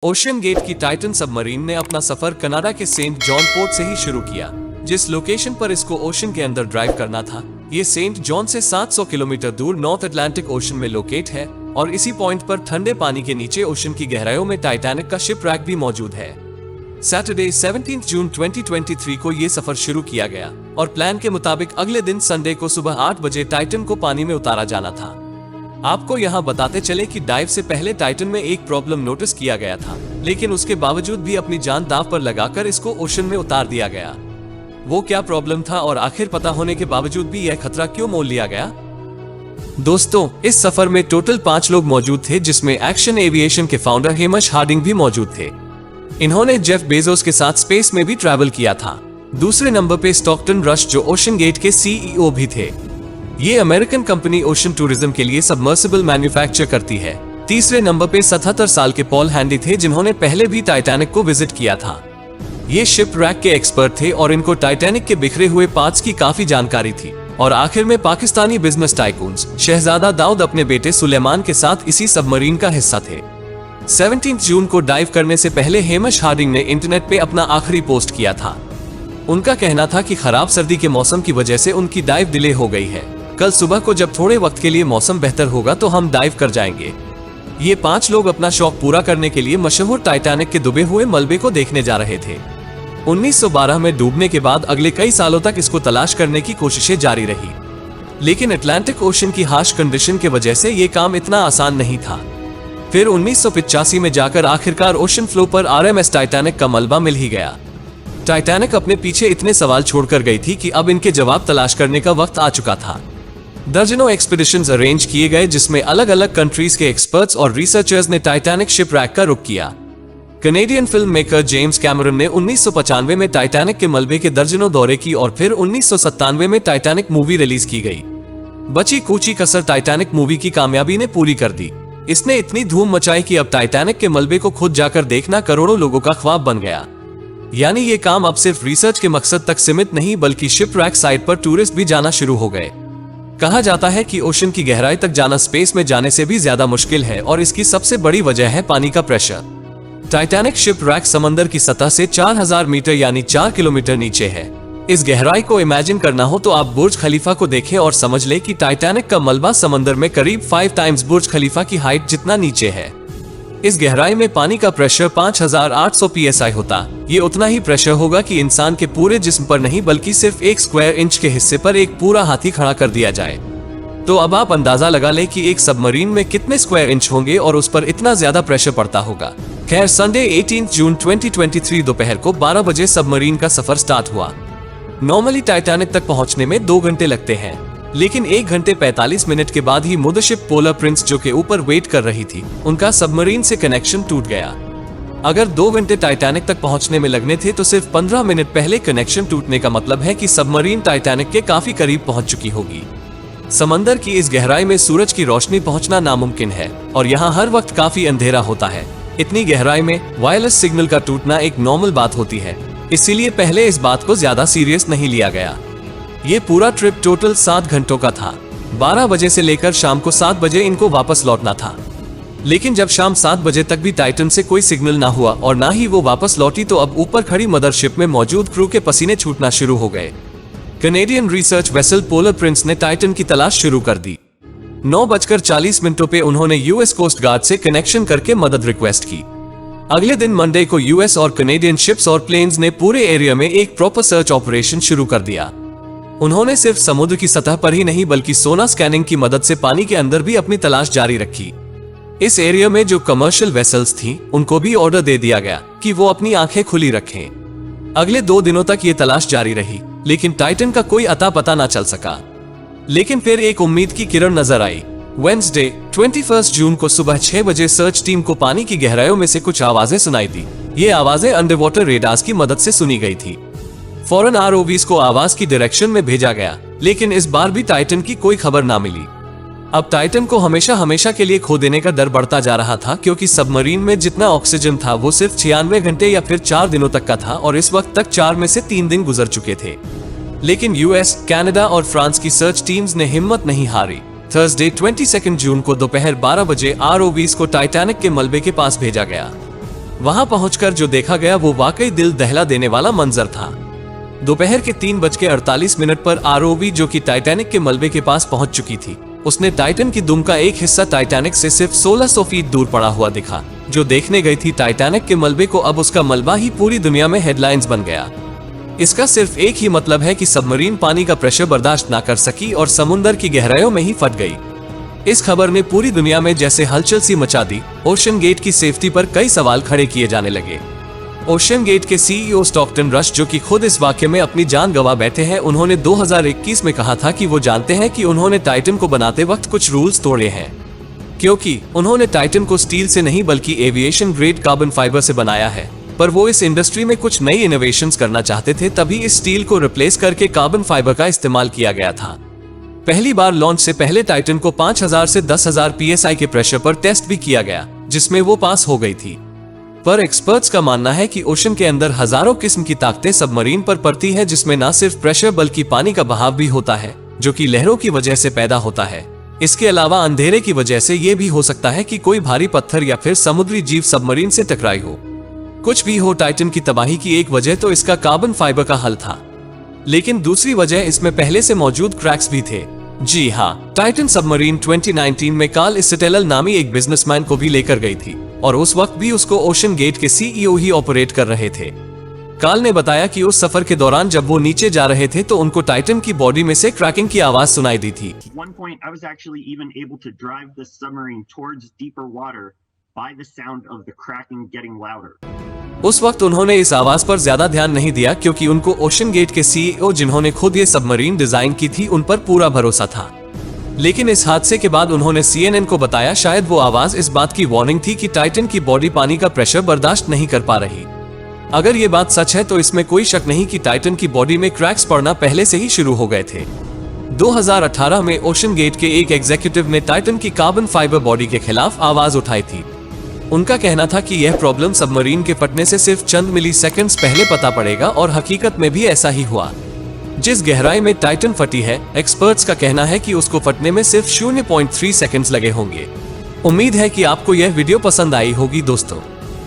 Ocean gate की Titan submarine ने अपना सफर कनाडा के सेंट जॉन पोर्ट से ही शुरू किया। जिस लोकेशन पर इसको ओशन के अंदर ड्राइव करना था, ये सेंट जॉन से 700 किलोमीटर दूर नॉर्थ अटलांटिक ओशन में लोकेट है और इसी पॉइंट पर ठंडे पानी के नीचे ओशन की गहराइयों में टाइटैनिक का शिपरैक भी मौजूद है। सैटरडे 17 जून 2023 को ये सफर शुरू किया गया और प्लान के मुताबिक अगले दिन संडे को सुबह 8 बजे टाइटन को पानी में उतारा जाना था। आपको यहाँ बताते चले कि डाइव से पहले टाइटन में एक प्रॉब्लम नोटिस किया गया था, लेकिन उसके बावजूद भी अपनी जान दांव पर लगाकर इसको ओशन में उतार दिया गया। वो क्या प्रॉब्लम था और आखिर पता होने के बावजूद भी यह खतरा क्यों मोल लिया गया? दोस्तों, इस सफर में टोटल 5 लोग मौजूद थे, जिसमें एक्शन एविएशन के फाउंडर हेमश हार्डिंग भी मौजूद थे। इन्होंने जेफ बेजोस के साथ स्पेस में भी ट्रैवल किया था। दूसरे नंबर पे स्टॉकटन रश, जो ओशन गेट के सीईओ भी थे। ये अमेरिकन कंपनी ओशन टूरिज्म के लिए सबमर्सिबल मैन्युफैक्चर करती है। तीसरे नंबर पे 77 साल के पॉल हैंडी थे, जिन्होंने पहले भी टाइटैनिक को विजिट किया था। ये शिपरैक के एक्सपर्ट थे और इनको टाइटैनिक के बिखरे हुए पार्ट्स की काफी जानकारी थी। और आखिर में पाकिस्तानी बिजनेस टाइकून्स शहजादा दाऊद अपने बेटे सुलेमान के साथ इसी सबमरीन का हिस्सा थे। 17 जून को डाइव करने से पहले हेमश हार्डिंग ने इंटरनेट पे अपना आखिरी पोस्ट किया था। उनका कहना था कि खराब सर्दी के मौसम की वजह से उनकी डाइव डिले हो गई है। कल सुबह को जब थोड़े वक्त के लिए मौसम बेहतर होगा तो हम डाइव कर जाएंगे। ये 5 लोग अपना शौक पूरा करने के लिए मशहूर टाइटैनिक के डूबे हुए मलबे को देखने जा रहे थे। 1912 में डूबने के बाद अगले कई सालों तक इसको तलाश करने की कोशिशें जारी रही, लेकिन अटलांटिक ओशन की हार्श कंडीशन की वजह से ये काम इतना आसान नहीं था। फिर 1985 में जाकर आखिरकार ओशन फ्लो पर आरएमएस टाइटैनिक का मलबा मिल ही गया। टाइटैनिक अपने पीछे इतने सवाल छोड़कर गई थी कि अब इनके जवाब तलाश करने का वक्त आ चुका था। दर्जनों एक्सपीडिशंस अरेंज किए गए, जिसमें अलग अलग कंट्रीज के एक्सपर्ट्स और रिसर्चर्स ने टाइटैनिक शिपरैक का रुख किया। Canadian film maker James Cameron ने 1995 में टाइटैनिक के मलबे के दर्जनों दौरे की और फिर 1997 में टाइटैनिक मूवी रिलीज की गई। बची कूची कसर टाइटैनिक मूवी की कामयाबी ने पूरी कर दी। इसने इतनी धूम मचाई कि अब टाइटैनिक के मलबे को खुद जाकर देखना करोड़ों लोगों का ख्वाब बन गया। यानी ये काम अब सिर्फ रिसर्च के मकसद तक सीमित नहीं, बल्कि शिपरैक साइट पर टूरिस्ट भी जाना शुरू हो गए। कहा जाता है कि ओशन की गहराई तक जाना स्पेस में जाने से भी ज्यादा मुश्किल है और इसकी सबसे बड़ी वजह है पानी का प्रेशर। टाइटैनिक शिपरैक समंदर की सतह से 4000 मीटर यानी 4 किलोमीटर नीचे है। इस गहराई को इमेजिन करना हो तो आप बुर्ज खलीफा को देखें और समझ ले कि टाइटैनिक का मलबा समंदर में करीब 5 टाइम्स बुर्ज खलीफा की हाइट जितना नीचे है। इस गहराई में पानी का प्रेशर 5800 psi होता। ये उतना ही प्रेशर होगा कि इंसान के पूरे जिस्म पर नहीं, बल्कि सिर्फ 1 स्क्वायर इंच के हिस्से पर एक पूरा हाथी खड़ा कर दिया जाए। तो अब आप अंदाजा लगा ले कि एक सबमरीन में कितने स्क्वायर इंच होंगे और उस पर इतना ज्यादा प्रेशर पड़ता होगा। खैर, संडे 18 जून 2023 दोपहर को 12 बजे सबमरीन का सफर स्टार्ट हुआ। नॉर्मली टाइटैनिक तक पहुंचने में 2 घंटे लगते हैं, लेकिन 1 घंटे 45 मिनट के बाद ही मदरशिप पोलर प्रिंस, जो के ऊपर वेट कर रही थी, उनका सबमरीन से कनेक्शन टूट गया। अगर 2 घंटे टाइटैनिक तक पहुंचने में लगने थे तो सिर्फ 15 मिनट पहले कनेक्शन टूटने का मतलब है कि सबमरीन टाइटैनिक के काफी करीब पहुंच चुकी होगी। समंदर की इस गहराई में सूरज की रोशनी पहुंचना नामुमकिन है और यहाँ हर वक्त काफी अंधेरा होता है। इतनी गहराई में वायरलेस सिग्नल का टूटना एक नॉर्मल बात होती है, इसीलिए पहले इस बात को ज्यादा सीरियस नहीं लिया गया। ये पूरा ट्रिप टोटल 7 घंटों का था। 12 बजे से लेकर शाम को 7 बजे इनको वापस लौटना था, लेकिन जब शाम 7 बजे तक भी टाइटन से कोई सिग्नल ना हुआ और ना ही वो वापस लौटी, तो अब ऊपर खड़ी मदरशिप में मौजूद क्रू के पसीने छूटना शुरू हो गए। Canadian research vessel polar Prince ने टाइटन की तलाश शुरू कर दी। 9:40 पे उन्होंने यूएस कोस्ट गार्ड से कनेक्शन करके मदद रिक्वेस्ट की। अगले दिन मंडे को यूएस और कनेडियन शिप्स और प्लेन्स ने पूरे एरिया में एक प्रॉपर सर्च ऑपरेशन शुरू कर दिया। उन्होंने सिर्फ समुद्र की सतह पर ही नहीं, बल्कि सोना स्कैनिंग की मदद से पानी के अंदर भी अपनी तलाश जारी रखी। इस एरिया में जो कमर्शियल वेसल्स थी, उनको भी ऑर्डर दे दिया गया कि वो अपनी आंखें खुली रखें। अगले 2 दिनों तक ये तलाश जारी रही, लेकिन टाइटन का कोई अता पता ना चल सका। लेकिन फिर एक उम्मीद की किरण नजर आई। वेडनेसडे 21 जून को सुबह 6 बजे सर्च टीम को पानी की गहराइयों में से कुछ आवाजें सुनाई दी। ये आवाजें अंडर वाटर रेडार्स की मदद से सुनी गई थी। फौरन आरओवीज को आवाज की डायरेक्शन में भेजा गया, लेकिन इस बार भी टाइटन की कोई खबर ना मिली। अब टाइटन को हमेशा के लिए खो देने का डर बढ़ता जा रहा था, क्योंकि सबमरीन में जितना ऑक्सीजन था वो सिर्फ 96 घंटे या फिर 4 दिनों तक का था और इस वक्त तक 4 में से 3 दिन गुजर चुके थे। लेकिन यूएस, कनाडा और फ्रांस की सर्च टीम्स ने हिम्मत नहीं हारी। थर्सडे 22 जून को दोपहर 12 बजे आरओवीज को टाइटैनिक के मलबे के पास भेजा गया। वहां पहुंचकर जो देखा गया वो वाकई दिल दहला देने वाला मंजर था। दोपहर के 3:48 पर आरओवी, जो कि टाइटैनिक के मलबे के पास पहुंच चुकी थी, उसने टाइटन की दुम का एक हिस्सा टाइटैनिक से सिर्फ 1600 फीट दूर पड़ा हुआ दिखा। जो देखने गई थी टाइटैनिक के मलबे को, अब उसका मलबा ही पूरी दुनिया में हेडलाइंस बन गया। इसका सिर्फ एक ही मतलब है कि सबमरीन पानी का प्रेशर बर्दाश्त ना कर सकी और समुद्र की गहराइयों में ही फट गई। इस खबर ने पूरी दुनिया में जैसे हलचल सी मचा दी। ओशन गेट की सेफ्टी पर कई सवाल खड़े किए जाने लगे। ओशन गेट के सीईओ स्टॉकटन रश, जो कि खुद इस वाकये में अपनी जान गंवा बैठे हैं, उन्होंने 2021 में कहा था कि वो जानते हैं कि उन्होंने टाइटन को बनाते वक्त कुछ रूल्स तोड़े हैं, क्योंकि उन्होंने टाइटन को स्टील से नहीं बल्कि एविएशन ग्रेड कार्बन फाइबर से बनाया है। पर वो इस इंडस्ट्री में कुछ नई इनोवेशंस करना चाहते थे, तभी इस स्टील को रिप्लेस करके कार्बन फाइबर का इस्तेमाल किया गया था। पहली बार लॉन्च से पहले टाइटन को 5000 से 10,000 PSI के प्रेशर पर टेस्ट भी किया गया, जिसमें वो पास हो गई थी। पर एक्सपर्ट्स का मानना है कि ओशन के अंदर हजारों किस्म की ताकतें सबमरीन पर पड़ती है, जिसमें न सिर्फ प्रेशर बल्कि पानी का बहाव भी होता है, जो कि लहरों की वजह से पैदा होता है। इसके अलावा अंधेरे की वजह से ये भी हो सकता है कि कोई भारी पत्थर या फिर समुद्री जीव सबमरीन से टकराई हो। कुछ भी हो, टाइटन की तबाही की एक वजह तो इसका कार्बन फाइबर का हल था, लेकिन दूसरी वजह इसमें पहले से मौजूद क्रैक्स भी थे। जी हाँ, टाइटन सबमरीन 2019 में कार्ल इस्टेलल नामी एक बिजनेसमैन को भी लेकर गई थी, और उस वक्त भी उसको ओशन गेट के सीईओ ही ऑपरेट कर रहे थे। कार्ल ने बताया कि उस सफर के दौरान जब वो नीचे जा रहे थे तो उनको टाइटन की बॉडी में से क्रैकिंग की आवाज सुनाई दी थी। उस वक्त उन्होंने इस आवाज पर ज्यादा ध्यान नहीं दिया, क्योंकि उनको ओशन गेट के सीईओ, जिन्होंने खुद ये सबमरीन डिजाइन की थी, उन पर पूरा भरोसा था। लेकिन इस हादसे के बाद उन्होंने CNN को बताया शायद वो आवाज इस बात की वार्निंग थी कि टाइटन की बॉडी पानी का प्रेशर बर्दाश्त नहीं कर पा रही। अगर ये बात सच है तो इसमें कोई शक नहीं कि टाइटन की बॉडी में क्रैक्स पड़ना पहले से ही शुरू हो गए थे। 2018 में ओशन गेट के एक एग्जीक्यूटिव ने टाइटन की कार्बन फाइबर बॉडी के खिलाफ आवाज उठाई थी। उनका कहना था कि यह प्रॉब्लम सबमरीन के फटने से सिर्फ चंद मिलीसेकंड्स पहले पता पड़ेगा, और हकीकत में भी ऐसा ही हुआ। जिस गहराई में टाइटन फटी है, एक्सपर्ट्स का कहना है कि उसको फटने में सिर्फ 0.3 सेकंड्स लगे होंगे। उम्मीद है कि आपको यह वीडियो पसंद आई होगी दोस्तों।